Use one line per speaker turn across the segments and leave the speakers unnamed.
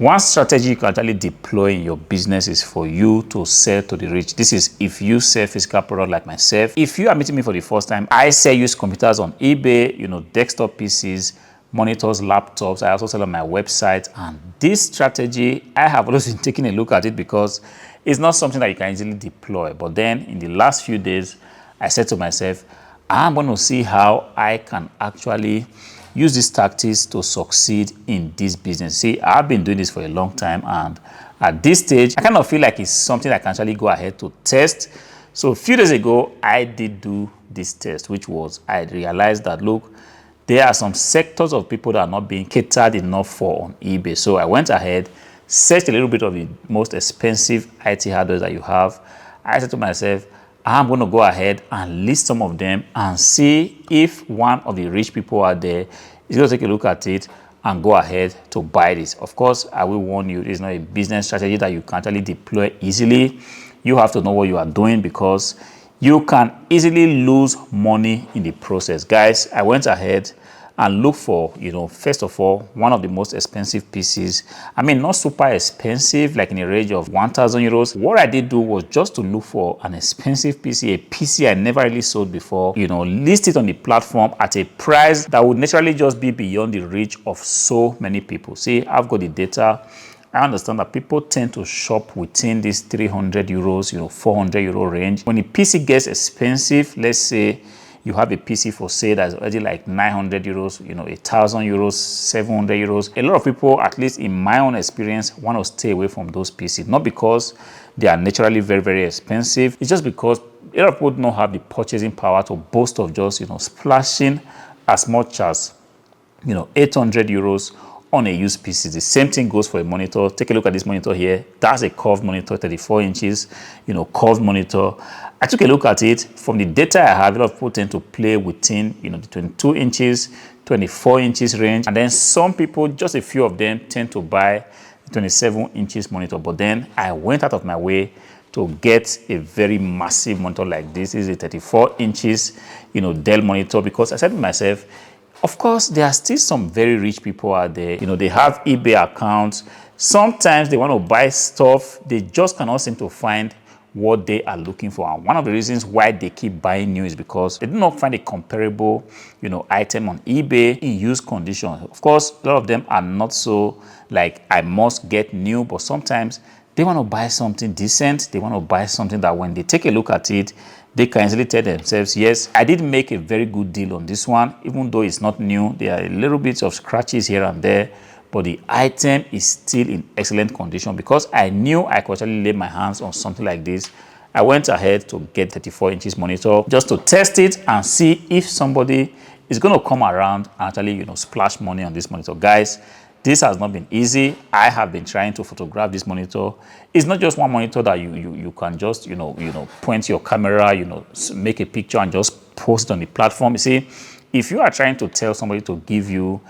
One strategy you can actually deploy in your business is for you to sell to the rich. This is if you sell physical product like myself. If you are meeting me for the first time, I sell used computers on eBay, desktop PCs, monitors, laptops. I also sell on my website. And this strategy, I have always been taking a look at it because it's not something that you can easily deploy. But then in the last few days, I said to myself, I'm going to see how I can actually use these tactics to succeed in this business. See, I've been doing this for a long time, and at this stage, I kind of feel like it's something I can actually go ahead to test. So a few days ago, I did do this test, which was I realized that, look, there are some sectors of people that are not being catered enough for on eBay. So I went ahead, searched a little bit of the most expensive IT hardware that you have. I said to myself, I'm going to go ahead and list some of them and see if one of the rich people out there is going to take a look at it and go ahead to buy this. Of course, I will warn you, it's not a business strategy that you can actually deploy easily. You have to know what you are doing because you can easily lose money in the process. Guys, I went ahead and look for, first of all, one of the most expensive PCs. I mean, not super expensive, like in a range of 1,000 euros. What I did do was just to look for an expensive PC, a PC I never really sold before, list it on the platform at a price that would naturally just be beyond the reach of so many people. See, I've got the data. I understand that people tend to shop within this 300 euros, 400 euro range. When the PC gets expensive, let's say you have a PC for sale that's already like 900 euros, 1,000 euros, 700 euros. A lot of people, at least in my own experience, want to stay away from those PCs. Not because they are naturally very, very expensive. It's just because a lot of people don't have the purchasing power to boast of just, splashing as much as, 800 euros on a used PC. The same thing goes for a monitor. Take a look at this monitor here. That's a curved monitor, 34 inches, curved monitor. I took a look at it. From the data I have, a lot of people tend to play within, the 22 inches, 24 inches range. And then some people, just a few of them, tend to buy the 27 inches monitor. But then I went out of my way to get a very massive monitor like this. This is a 34 inches, Dell monitor, because I said to myself, of course, there are still some very rich people out there. They have eBay accounts. Sometimes they want to buy stuff. They just cannot seem to find what they are looking for. And one of the reasons why they keep buying new is because they do not find a comparable, item on eBay in used condition. Of course, a lot of them are not so like, I must get new, but sometimes they want to buy something decent. They want to buy something that when they take a look at it, they can easily tell themselves, yes, I did make a very good deal on this one, even though it's not new. There are a little bit of scratches here and there, but the item is still in excellent condition. Because I knew I could actually lay my hands on something like this, I went ahead to get 34 inches monitor just to test it and see if somebody is going to come around and actually, splash money on this monitor. Guys, this has not been easy. I have been trying to photograph this monitor. It's not just one monitor that you can just, point your camera, make a picture and just post it on the platform. You see, if you are trying to tell somebody to give you,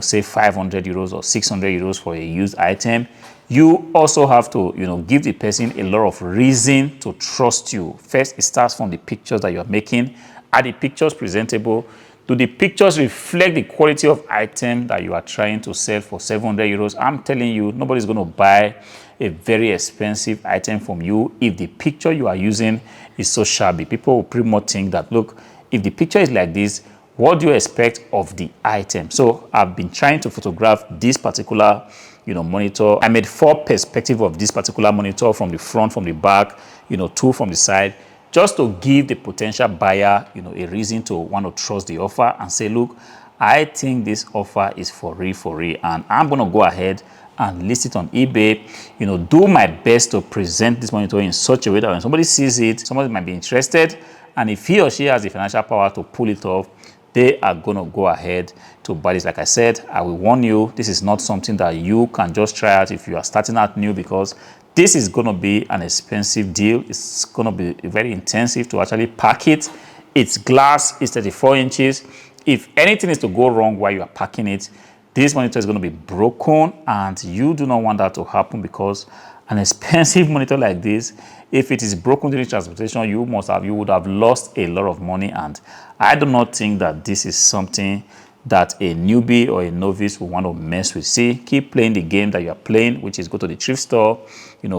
say 500 euros or 600 euros for a used item, you also have to, give the person a lot of reason to trust you. First, it starts from the pictures that you're making. Are the pictures presentable? Do the pictures reflect the quality of item that you are trying to sell for 700 euros? I'm telling you, nobody's going to buy a very expensive item from you if the picture you are using is so shabby. People will pretty much think that, look, if the picture is like this, what do you expect of the item? So I've been trying to photograph this particular, monitor. I made 4 perspectives of this particular monitor, from the front, from the back, 2 from the side, just to give the potential buyer, a reason to want to trust the offer and say, look, I think this offer is for real, and I'm going to go ahead and list it on eBay, do my best to present this monitor in such a way that when somebody sees it, somebody might be interested, and if he or she has the financial power to pull it off, they are going to go ahead to buy this. Like I said, I will warn you, this is not something that you can just try out if you are starting out new, because this is going to be an expensive deal. It's going to be very intensive to actually pack it. It's glass, it's 34 inches. If anything is to go wrong while you are packing it, this monitor is going to be broken, and you do not want that to happen, because an expensive monitor like this, if it is broken during transportation, you would have lost a lot of money. And I do not think that this is something that a newbie or a novice will want to mess with. See, keep playing the game that you are playing, which is go to the thrift store,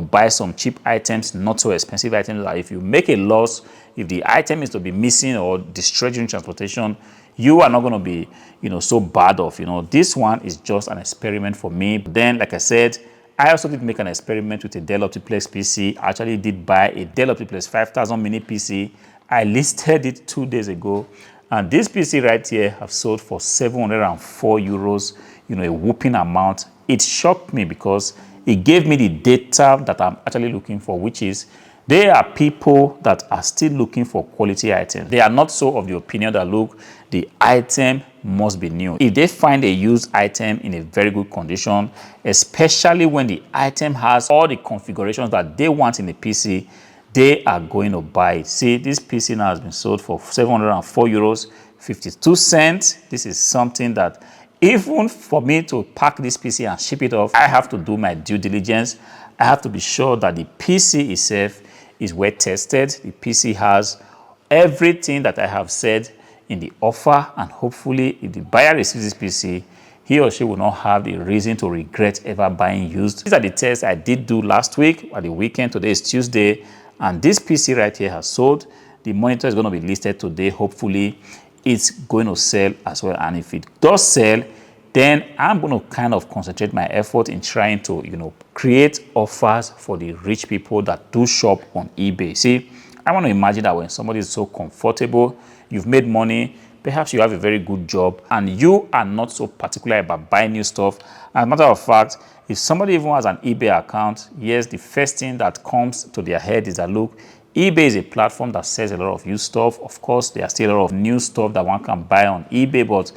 buy some cheap items, not so expensive items. That if you make a loss, if the item is to be missing or destroyed during transportation, you are not going to be, so bad off. This one is just an experiment for me. But then, like I said, I also did make an experiment with a Dell Optiplex PC. I actually did buy a Dell Optiplex 5000 mini PC. I listed it 2 days ago. And this PC right here have sold for 704 euros, a whooping amount. It shocked me because it gave me the data that I'm actually looking for, which is there are people that are still looking for quality items. They are not so of the opinion that, look, the item must be new. If they find a used item in a very good condition, especially when the item has all the configurations that they want in the PC, they are going to buy it. See, this PC now has been sold for 704 euros 52 cents. This is something that even for me to pack this PC and ship it off, I have to do my due diligence. I have to be sure that the PC itself is well tested. The PC has everything that I have said in the offer, and hopefully if the buyer receives this PC, he or she will not have the reason to regret ever buying used. These are the tests I did do last week at the weekend. Today is Tuesday. And this PC right here has sold. The monitor is going to be listed today. Hopefully, it's going to sell as well. And if it does sell, then I'm going to kind of concentrate my effort in trying to, create offers for the rich people that do shop on eBay. See, I want to imagine that when somebody is so comfortable, you've made money, perhaps you have a very good job, and you are not so particular about buying new stuff. As a matter of fact, if somebody even has an eBay account, yes, the first thing that comes to their head is that, look, eBay is a platform that sells a lot of used stuff. Of course, there are still a lot of new stuff that one can buy on eBay, but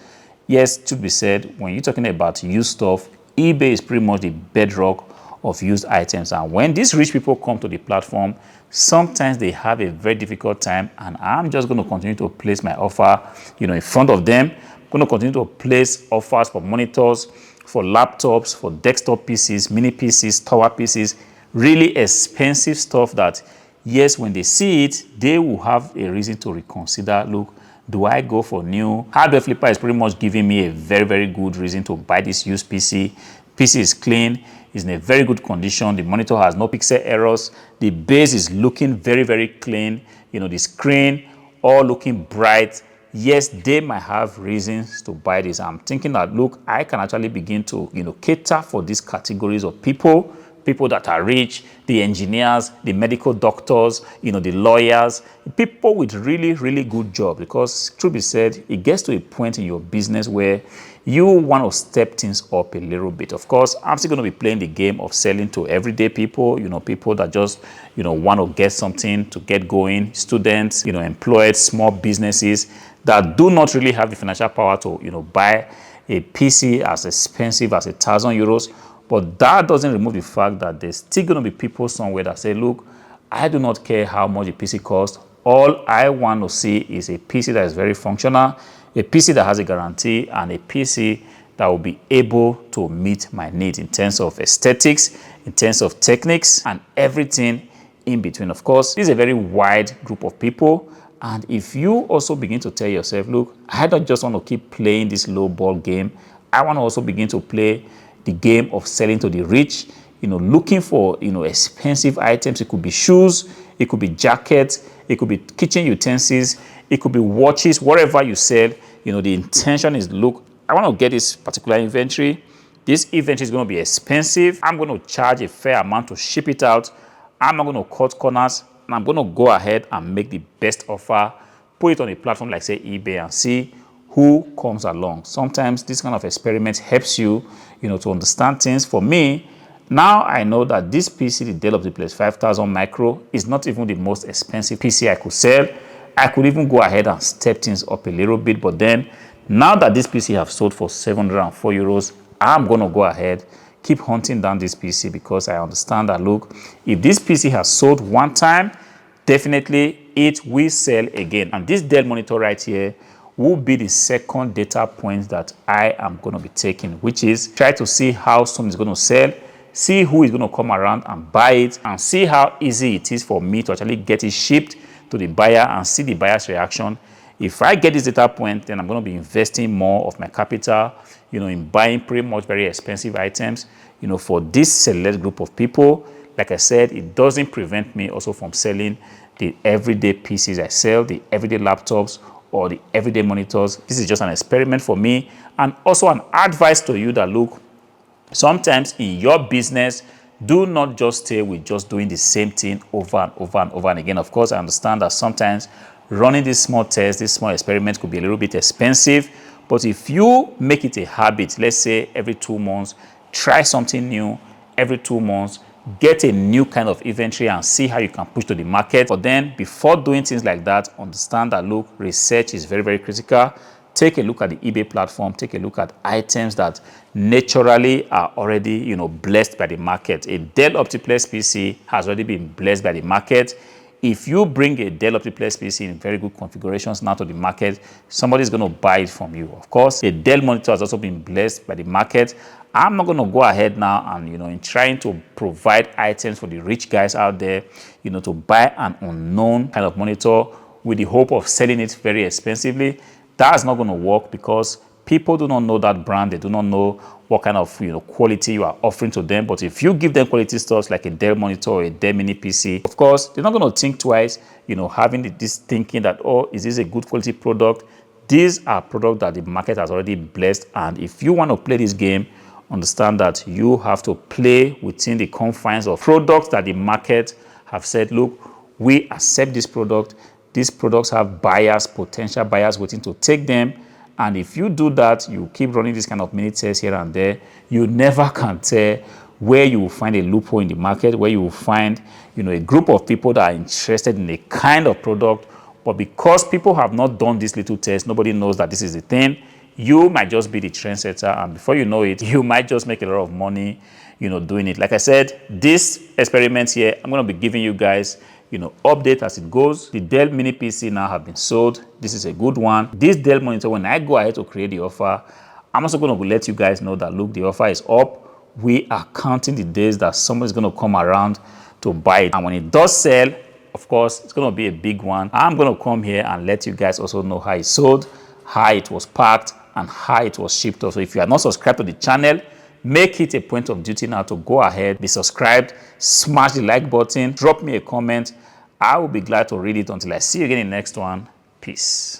yes, to be said, when you're talking about used stuff, eBay is pretty much the bedrock of used items. And when these rich people come to the platform, sometimes they have a very difficult time, and I'm just going to continue to place my offer, in front of them. I'm going to continue to place offers for monitors, for laptops, for desktop PCs, mini PCs, tower PCs, really expensive stuff that, yes, when they see it, they will have a reason to reconsider, look, do I go for new? Hardwareflipper is pretty much giving me a very, very good reason to buy this used PC. PC is clean, is in a very good condition. The monitor has no pixel errors. The base is looking very, very clean. The screen all looking bright. Yes, they might have reasons to buy this. I'm thinking that, look, I can actually begin to, cater for these categories of people that are rich, the engineers, the medical doctors, the lawyers, people with really, really good jobs. Because, truth be said, it gets to a point in your business where you want to step things up a little bit. Of course, I'm still going to be playing the game of selling to everyday people, people that just, want to get something to get going, students, employed, small businesses that do not really have the financial power to, buy a PC as expensive as 1,000 euros. But that doesn't remove the fact that there's still going to be people somewhere that say, look, I do not care how much a PC costs. All I want to see is a PC that is very functional, a PC that has a guarantee, and a PC that will be able to meet my needs in terms of aesthetics, in terms of techniques, and everything in between. Of course, this is a very wide group of people. And if you also begin to tell yourself, look, I don't just want to keep playing this low ball game. I want to also begin to play the game of selling to the rich, looking for, expensive items. It could be shoes, it could be jackets, it could be kitchen utensils, it could be watches, whatever you sell. The intention is, look, I want to get this particular inventory. This inventory is going to be expensive. I'm going to charge a fair amount to ship it out. I'm not going to cut corners, and I'm going to go ahead and make the best offer, put it on a platform like, say, eBay, and see who comes along. Sometimes this kind of experiment helps you, to understand things. For me, now I know that this PC, the Dell Optiplex 5000 Micro, is not even the most expensive PC I could sell. I could even go ahead and step things up a little bit. But then, now that this PC have sold for 704 euros, I'm going to go ahead, keep hunting down this PC, because I understand that, look, if this PC has sold one time, definitely it will sell again. And this Dell monitor right here will be the second data point that I am going to be taking, which is try to see how soon it's going to sell, see who is going to come around and buy it, and see how easy it is for me to actually get it shipped to the buyer and see the buyer's reaction If I get this data point, then I'm going to be investing more of my capital, in buying pretty much very expensive items, for this select group of people. Like I said, it doesn't prevent me also from selling the everyday PCs I sell, the everyday laptops, or the everyday monitors. This is just an experiment for me, and also an advice to you that, look, sometimes in your business, do not just stay with just doing the same thing over and over and over and again. Of course, I understand that sometimes running these small tests, these small experiments could be a little bit expensive, but if you make it a habit, let's say every 2 months, try something new. Every 2 months, get a new kind of inventory and see how you can push to the market. But then before doing things like that, understand that, look, research is very, very critical. Take a look at the eBay platform. Take a look at items that naturally are already, blessed by the market. A Dell Optiplex PC has already been blessed by the market. If you bring a Dell Optiplex PC in very good configurations now to the market, somebody's going to buy it from you. Of course, a Dell monitor has also been blessed by the market. I'm not going to go ahead now and, in trying to provide items for the rich guys out there, to buy an unknown kind of monitor with the hope of selling it very expensively. That's not going to work, because people do not know that brand. They do not know what kind of quality you are offering to them. But if you give them quality stuff like a Dell monitor or a Dell mini PC, of course, they're not going to think twice, having this thinking that, oh, is this a good quality product? These are products that the market has already blessed. And if you want to play this game, understand that you have to play within the confines of products that the market have said, look, we accept this product. These products have buyers, potential buyers waiting to take them. And if you do that, you keep running this kind of mini tests here and there, you never can tell where you will find a loophole in the market, where you will find, a group of people that are interested in a kind of product. But because people have not done this little test, nobody knows that this is the thing. You might just be the trendsetter, and before you know it, you might just make a lot of money, doing it. Like I said, this experiment here, I'm going to be giving you guys, update as it goes. The Dell mini PC now have been sold. This is a good one. This Dell monitor, when I go ahead to create the offer, I'm also going to let you guys know that, look, the offer is up. We are counting the days that someone is going to come around to buy it. And when it does sell, of course, it's going to be a big one. I'm going to come here and let you guys also know how it sold, how it was packed, and how it was shipped off. So if you are not subscribed to the channel, make it a point of duty now to go ahead, be subscribed, smash the like button, drop me a comment. I will be glad to read it. Until I see you again in the next one. Peace.